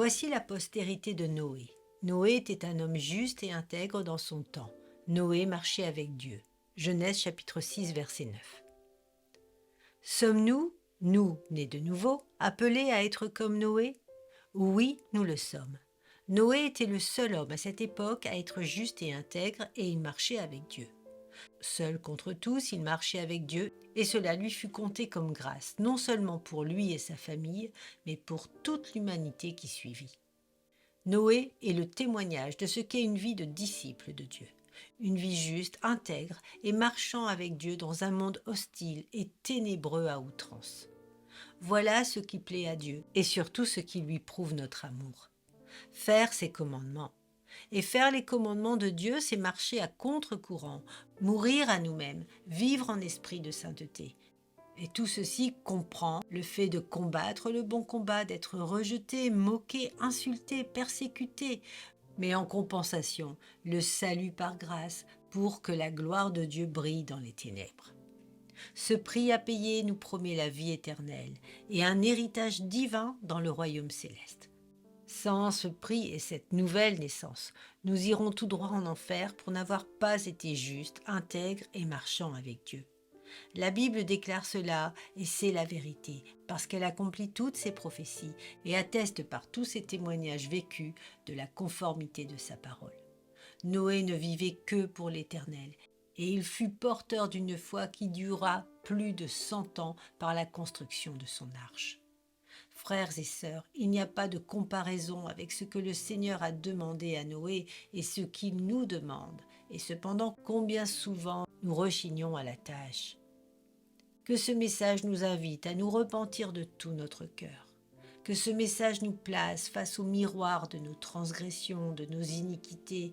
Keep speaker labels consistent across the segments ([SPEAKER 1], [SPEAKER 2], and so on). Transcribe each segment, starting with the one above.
[SPEAKER 1] Voici la postérité de Noé. Noé était un homme juste et intègre dans son temps. Noé marchait avec Dieu. Genèse chapitre 6, verset 9. Sommes-nous, nous, nés de nouveau, appelés à être comme Noé? Oui, nous le sommes. Noé était le seul homme à cette époque à être juste et intègre et il marchait avec Dieu. Seul contre tous, il marchait avec Dieu et cela lui fut compté comme grâce, non seulement pour lui et sa famille, mais pour toute l'humanité qui suivit. Noé est le témoignage de ce qu'est une vie de disciple de Dieu. Une vie juste, intègre et marchant avec Dieu dans un monde hostile et ténébreux à outrance. Voilà ce qui plaît à Dieu et surtout ce qui lui prouve notre amour. Faire ses commandements. Et faire les commandements de Dieu, c'est marcher à contre-courant, mourir à nous-mêmes, vivre en esprit de sainteté. Et tout ceci comprend le fait de combattre le bon combat, d'être rejeté, moqué, insulté, persécuté, mais en compensation, le salut par grâce pour que la gloire de Dieu brille dans les ténèbres. Ce prix à payer nous promet la vie éternelle et un héritage divin dans le royaume céleste. Sans ce prix et cette nouvelle naissance, nous irons tout droit en enfer pour n'avoir pas été justes, intègres et marchant avec Dieu. La Bible déclare cela et c'est la vérité, parce qu'elle accomplit toutes ses prophéties et atteste par tous ses témoignages vécus de la conformité de sa parole. Noé ne vivait que pour l'Éternel, et il fut porteur d'une foi qui dura plus de 100 ans par la construction de son arche. Frères et sœurs, il n'y a pas de comparaison avec ce que le Seigneur a demandé à Noé et ce qu'il nous demande, et cependant combien souvent nous rechignons à la tâche. Que ce message nous invite à nous repentir de tout notre cœur. Que ce message nous place face au miroir de nos transgressions, de nos iniquités,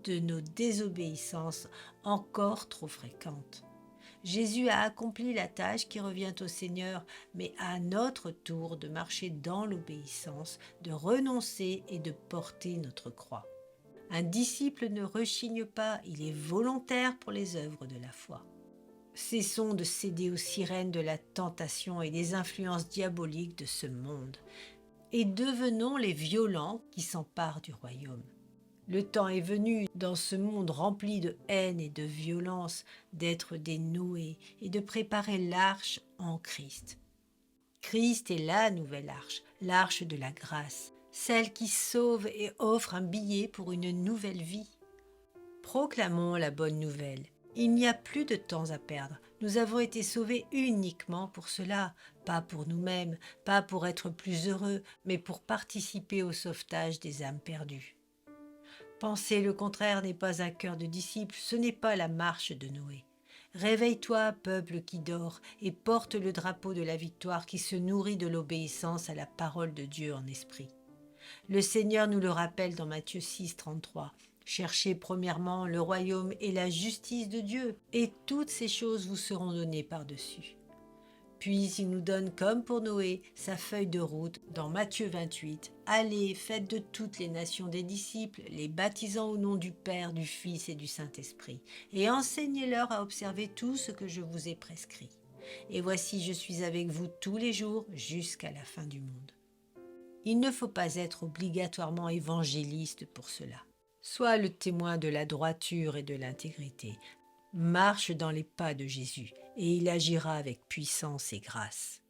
[SPEAKER 1] de nos désobéissances encore trop fréquentes. Jésus a accompli la tâche qui revient au Seigneur, mais à notre tour de marcher dans l'obéissance, de renoncer et de porter notre croix. Un disciple ne rechigne pas, il est volontaire pour les œuvres de la foi. Cessons de céder aux sirènes de la tentation et des influences diaboliques de ce monde, et devenons les violents qui s'emparent du royaume. Le temps est venu, dans ce monde rempli de haine et de violence, d'être des Noé et de préparer l'arche en Christ. Christ est la nouvelle arche, l'arche de la grâce, celle qui sauve et offre un billet pour une nouvelle vie. Proclamons la bonne nouvelle. Il n'y a plus de temps à perdre. Nous avons été sauvés uniquement pour cela, pas pour nous-mêmes, pas pour être plus heureux, mais pour participer au sauvetage des âmes perdues. Penser le contraire n'est pas un cœur de disciple, ce n'est pas la marche de Noé. Réveille-toi, peuple qui dort, et porte le drapeau de la victoire qui se nourrit de l'obéissance à la parole de Dieu en esprit. Le Seigneur nous le rappelle dans Matthieu 6, 33. Cherchez premièrement le royaume et la justice de Dieu, et toutes ces choses vous seront données par-dessus. Puis il nous donne, comme pour Noé, sa feuille de route dans Matthieu 28. Allez, faites de toutes les nations des disciples, les baptisant au nom du Père, du Fils et du Saint-Esprit, et enseignez-leur à observer tout ce que je vous ai prescrit. Et voici, je suis avec vous tous les jours jusqu'à la fin du monde. Il ne faut pas être obligatoirement évangéliste pour cela. Sois le témoin de la droiture et de l'intégrité. Marche dans les pas de Jésus et il agira avec puissance et grâce.